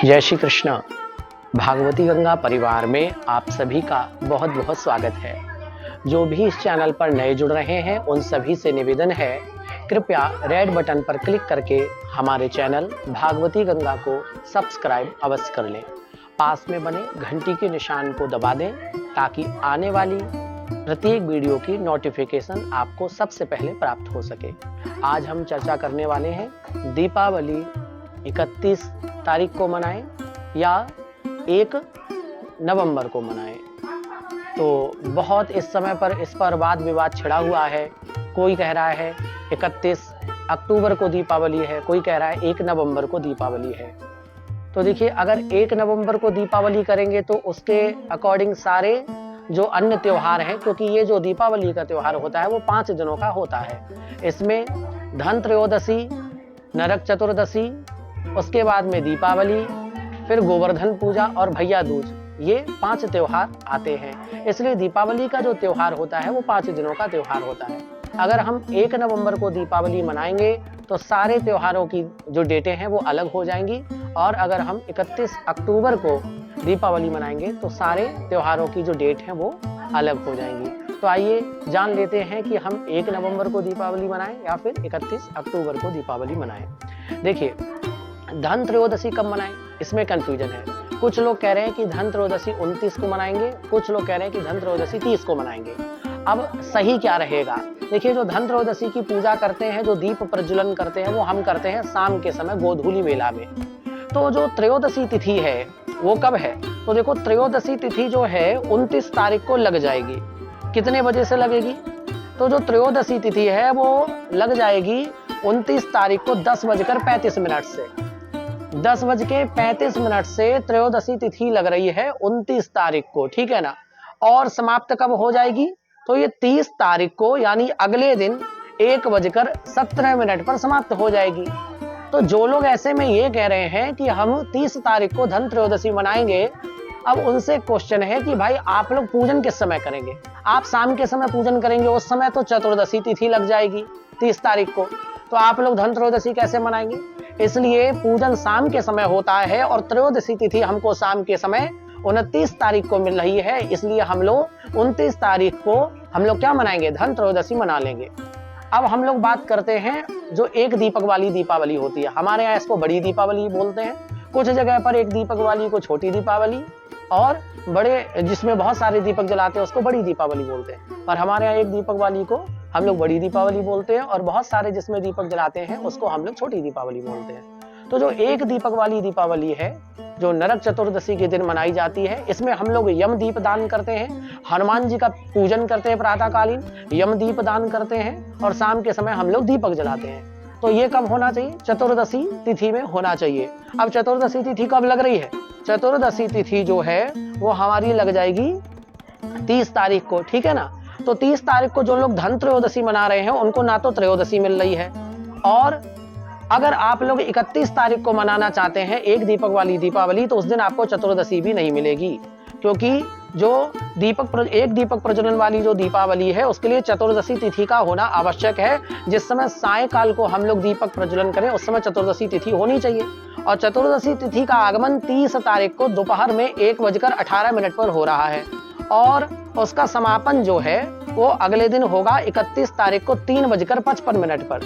जय श्री कृष्ण। भागवती गंगा परिवार में आप सभी का बहुत बहुत स्वागत है। जो भी इस चैनल पर नए जुड़ रहे हैं उन सभी से निवेदन है, कृपया रेड बटन पर क्लिक करके हमारे चैनल भागवती गंगा को सब्सक्राइब अवश्य कर लें। पास में बने घंटी के निशान को दबा दें ताकि आने वाली प्रत्येक वीडियो की नोटिफिकेशन आपको सबसे पहले प्राप्त हो सके। आज हम चर्चा करने वाले हैं दीपावली 31 तारीख को मनाएं या 1 नवंबर को मनाएं। तो बहुत इस समय पर इस पर वाद विवाद छिड़ा हुआ है। कोई कह रहा है 31 अक्टूबर को दीपावली है, कोई कह रहा है 1 नवंबर को दीपावली है। तो देखिए, अगर 1 नवंबर को दीपावली करेंगे तो उसके अकॉर्डिंग सारे जो अन्य त्योहार हैं, क्योंकि ये जो दीपावली का त्योहार होता है वो 5 दिनों का होता है। इसमें धन त्रयोदशी, नरक चतुर्दशी, उसके बाद में दीपावली, फिर गोवर्धन पूजा और भैया दूज, ये 5 त्योहार आते हैं। इसलिए दीपावली का जो त्योहार होता है वो 5 दिनों का त्योहार होता है। अगर हम 1 नवंबर को दीपावली मनाएंगे तो सारे त्योहारों की जो डेटें हैं वो अलग हो जाएंगी, और अगर हम 31 अक्टूबर को दीपावली मनाएंगे तो सारे त्योहारों की जो डेट है वो अलग हो जाएंगी। तो आइए जान लेते हैं कि हम 1 नवंबर को दीपावली मनाएं या फिर 31 अक्टूबर को दीपावली मनाएं। देखिए, धन त्रयोदशी कब मनाएं, इसमें कंफ्यूजन है। कुछ लोग कह रहे हैं कि धन त्रयोदशी 29 को मनाएंगे, कुछ लोग कह रहे हैं कि धन त्रयोदशी 30 को मनाएंगे। अब सही क्या रहेगा? देखिए, जो धन त्रयोदशी की पूजा करते हैं, जो दीप प्रज्वलन करते हैं, वो हम करते हैं शाम के समय गोधूली मेला में। तो जो त्रयोदशी तिथि है वो कब है? तो देखो, त्रयोदशी तिथि जो है 29 तारीख को लग जाएगी। कितने बजे से लगेगी? तो जो त्रयोदशी तिथि है वो लग जाएगी 29 तारीख को 10:35 से। 10:35 से त्रयोदशी तिथि लग रही है 29 तारीख को, ठीक है ना। और समाप्त कब हो जाएगी? तो ये 30 तारीख को, यानी अगले दिन 1:17 पर समाप्त हो जाएगी। तो जो लोग ऐसे में ये कह रहे हैं कि हम 30 तारीख को धन त्रयोदशी मनाएंगे, अब उनसे क्वेश्चन है कि भाई आप लोग पूजन किस समय करेंगे? आप शाम के समय पूजन करेंगे, उस समय तो चतुर्दशी तिथि लग जाएगी 30 तारीख को। तो आप लोग धन त्रयोदशी कैसे मनाएंगे? इसलिए पूजन शाम के समय होता है और त्रयोदशी तिथि हमको शाम के समय 29 तारीख को मिल रही है। इसलिए हम लोग 29 तारीख को हम लोग क्या मनाएंगे? धन त्रयोदशी मना लेंगे। अब हम लोग बात करते हैं जो एक दीपक वाली दीपावली होती है। हमारे यहाँ इसको बड़ी दीपावली बोलते हैं, कुछ जगह पर एक दीपक वाली को छोटी दीपावली, और बड़े जिसमें बहुत सारे दीपक जलाते हैं उसको बड़ी दीपावली बोलते हैं। पर हमारे यहाँ एक दीपक वाली को हम लोग बड़ी दीपावली बोलते हैं, और बहुत सारे जिसमें दीपक जलाते हैं उसको हम लोग छोटी दीपावली बोलते हैं। तो जो एक दीपक वाली दीपावली है, जो नरक चतुर्दशी के दिन मनाई जाती है, इसमें हम लोग यम दीप दान करते हैं, हनुमान जी का पूजन करते हैं, प्रातःकालीन यम दीप दान करते हैं, और शाम के समय हम लोग दीपक जलाते हैं। तो ये कब होना चाहिए? चतुर्दशी तिथि में होना चाहिए। अब चतुर्दशी तिथि कब लग रही है? चतुर्दशी तिथि जो है वो हमारी लग जाएगी 30 तारीख को, ठीक है ना। तो 30 तारीख को जो लोग धन त्रयोदशी मना रहे हैं उनको ना तो त्रयोदशी मिल रही है, और अगर आप लोग 31 तारीख को मनाना चाहते हैं एक दीपक वाली दीपावली, तो उस दिन आपको चतुर्दशी भी नहीं मिलेगी, क्योंकि जो एक दीपक प्रज्वलन वाली जो दीपावली है उसके लिए चतुर्दशी तिथि का होना आवश्यक है। जिस समय सायकाल को हम लोग दीपक प्रज्वलन करें उस समय चतुर्दशी तिथि होनी चाहिए। और चतुर्दशी तिथि का आगमन 30 तारीख को दोपहर में 1:18 पर हो रहा है, और उसका समापन जो है वो अगले दिन होगा 31 तारीख को 3:55 पर।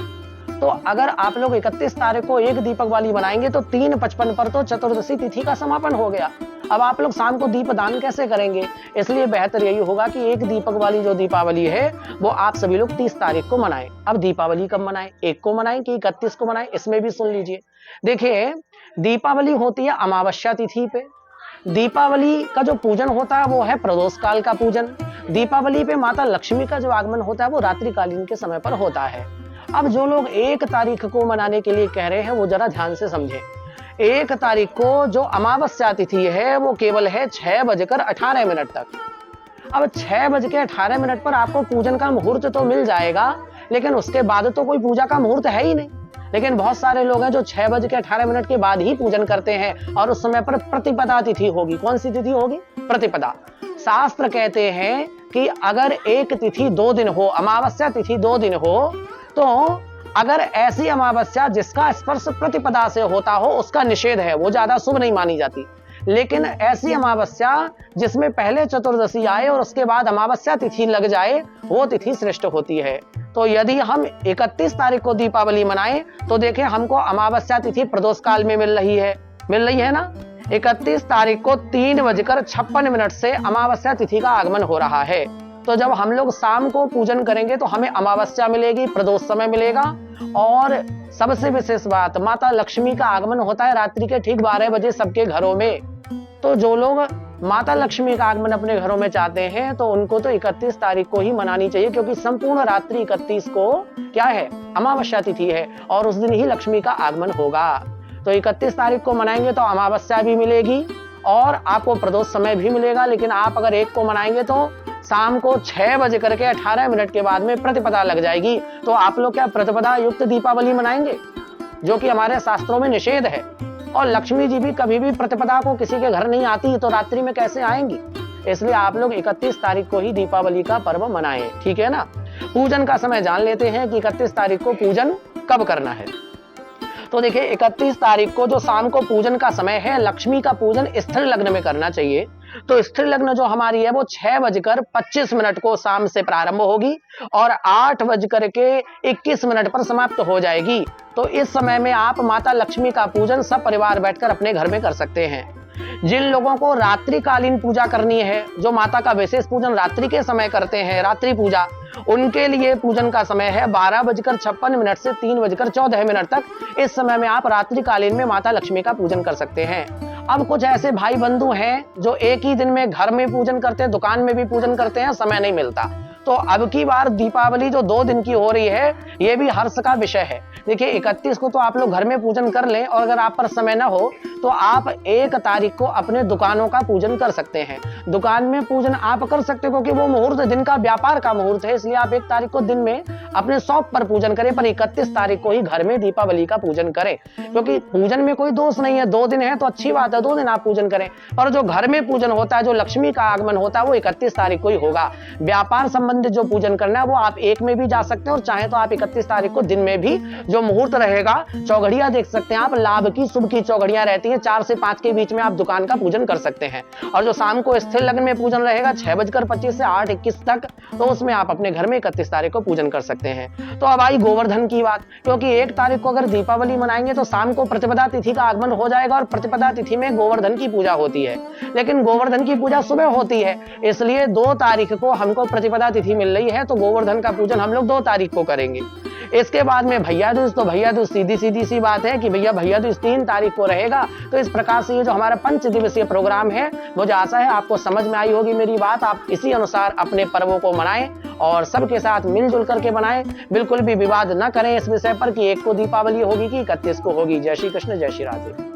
तो अगर आप लोग 31 तारीख को एक दीपक वाली बनाएंगे तो 3:55 पर तो चतुर्दशी तिथि का समापन हो गया। अब आप लोग शाम को दीप दान कैसे करेंगे? इसलिए बेहतर यही होगा कि एक दीपक वाली जो दीपावली है वो आप सभी लोग 30 तारीख को मनाएं। अब दीपावली कब मनाएं? 1 को मनाएं कि 31 को मनाएं, इसमें भी सुन लीजिए। देखिए, दीपावली होती है अमावस्या तिथि पे। दीपावली का जो पूजन होता है वो है प्रदोष काल का पूजन। दीपावली पे माता लक्ष्मी का जो आगमन होता है वो रात्रिकालीन के समय पर होता है। अब जो लोग 1 तारीख को मनाने के लिए कह रहे हैं वो जरा ध्यान से समझें। 1 तारीख को जो अमावस्या तिथि है वो केवल है 6:18 तक। अब 6:18 पर आपको पूजन का मुहूर्त तो मिल जाएगा, लेकिन उसके बाद तो कोई पूजा का मुहूर्त है ही नहीं। लेकिन बहुत सारे लोग हैं जो 6:18 के बाद ही पूजन करते हैं, और उस समय पर प्रतिपदा तिथि होगी। कौन सी तिथि होगी? प्रतिपदा। शास्त्र कहते हैं कि अगर एक तिथि 2 दिन हो, अमावस्या तिथि 2 दिन हो, तो अगर ऐसी अमावस्या जिसका स्पर्श प्रतिपदा से होता हो उसका निषेध है, वो ज्यादा शुभ नहीं मानी जाती। लेकिन ऐसी अमावस्या जिसमें पहले चतुर्दशी आए और उसके बाद अमावस्या तिथि लग जाए, वो तिथि श्रेष्ठ होती है। तो यदि हम 31 तारीख को दीपावली मनाएं तो देखें हमको अमावस्या तिथि प्रदोष काल में मिल रही है ना। 31 तारीख को 3:56 से अमावस्या तिथि का आगमन हो रहा है। तो जब हम लोग शाम को पूजन करेंगे तो हमें अमावस्या मिलेगी, प्रदोष समय मिलेगा। और सबसे विशेष बात, माता लक्ष्मी का आगमन होता है रात्रि के ठीक 12 बजे सबके घरों में। तो जो लोग माता लक्ष्मी का आगमन अपने घरों में चाहते हैं तो उनको तो 31 तारीख को ही मनानी चाहिए, क्योंकि संपूर्ण रात्रि 31 को क्या है, अमावस्या तिथि है और उस दिन ही लक्ष्मी का आगमन होगा। तो 31 तारीख को मनाएंगे तो अमावस्या भी मिलेगी और आपको प्रदोष समय भी मिलेगा। लेकिन आप अगर 1 को मनाएंगे तो शाम को 6:18 के बाद में प्रतिपदा लग जाएगी। तो आप लोग क्या प्रतिपदा युक्त दीपावली मनाएंगे, जो कि हमारे शास्त्रों में निषेध है। और लक्ष्मी जी भी कभी भी प्रतिपदा को किसी के घर नहीं आती, तो रात्रि में कैसे आएंगी। इसलिए आप लोग 31 तारीख को ही दीपावली का पर्व मनाएं, ठीक है ना। पूजन का समय जान लेते हैं कि 31 तारीख को पूजन कब करना है। तो देखिए 31 तारीख को जो शाम को पूजन का समय है, लक्ष्मी का पूजन स्थिर लग्न में करना चाहिए। तो स्थिर लग्न जो हमारी है वो 6:25 को शाम से प्रारंभ होगी और 8:21 पर समाप्त हो जाएगी। तो इस समय में आप माता लक्ष्मी का पूजन सब परिवार बैठकर अपने घर में कर सकते हैं। जिन लोगों को रात्रिकालीन पूजा करनी है, जो माता का विशेष पूजन रात्रि के समय करते हैं, रात्रि पूजा, उनके लिए पूजन का समय है 12:56 से 3:14 तक। इस समय में आप रात्रिकालीन में माता लक्ष्मी का पूजन कर सकते हैं। अब कुछ ऐसे भाई बंधु हैं जो एक ही दिन में घर में पूजन करते हैं, दुकान में भी पूजन करते हैं, समय नहीं मिलता। तो अब की बार दीपावली जो 2 दिन की हो रही है, ये भी हर्ष का विषय है। देखिए 31 को तो आप लोग घर में पूजन कर लें और अगर आप पर समय ना हो तो आप 1 तारीख को अपने दुकानों का पूजन कर सकते हैं। दुकान में पूजन आप कर सकते हो क्योंकि वो मुहूर्त दिन का व्यापार का मुहूर्त है, इसलिए आप 1 तारीख को दिन में अपने शॉप पर पूजन करें, पर 31 तारीख को ही घर में दीपावली का पूजन करें। क्योंकि पूजन में कोई दोष नहीं है, 2 दिन है तो अच्छी बात है, 2 दिन आप पूजन करें। और जो घर में पूजन होता है, जो लक्ष्मी का आगमन होता है, वो 31 तारीख को ही होगा। व्यापार संबंधित जो पूजन करना है वो आप 1 में भी जा सकते हैं और चाहे तो आप 31 तारीख को दिन में भी जो मुहूर्त रहेगा, चौघड़िया देख सकते हैं आप, लाभ की शुभ की चौघड़ियां रहती हैं, 4 से 5 के बीच में आप दुकान का पूजन कर सकते हैं। और जो शाम को स्थिर लग्न में पूजन रहेगा 6:25 से 8:21 तक, तो उसमें आप अपने घर में 31 तारीख को पूजन कर सकते हैं। तो अब आई गोवर्धन की बात, क्योंकि 1 तारीख को अगर दीपावली मनाएंगे तो शाम को प्रतिपदा तिथि का आगमन हो जाएगा और प्रतिपदा तिथि में गोवर्धन की पूजा होती है। लेकिन गोवर्धन की पूजा सुबह होती है, इसलिए 2 तारीख को हमको प्रतिपदा तिथि मिल रही है, तो गोवर्धन का पूजन हम लोग 2 तारीख को करेंगे। इसके बाद में भैया दूज, तो भैया दूज सीधी सी बात है कि भैया दूज 3 तारीख को रहेगा। तो इस प्रकार से ये जो हमारा 5 दिवसीय प्रोग्राम है, मुझे आशा है आपको समझ में आई होगी मेरी बात। आप इसी अनुसार अपने पर्वों को मनाएं और सबके साथ मिलजुल करके मनाएं। बिल्कुल भी विवाद न करें इस विषय पर कि 1 को दीपावली होगी कि 31 को होगी। जय श्री कृष्ण, जय श्री राधे।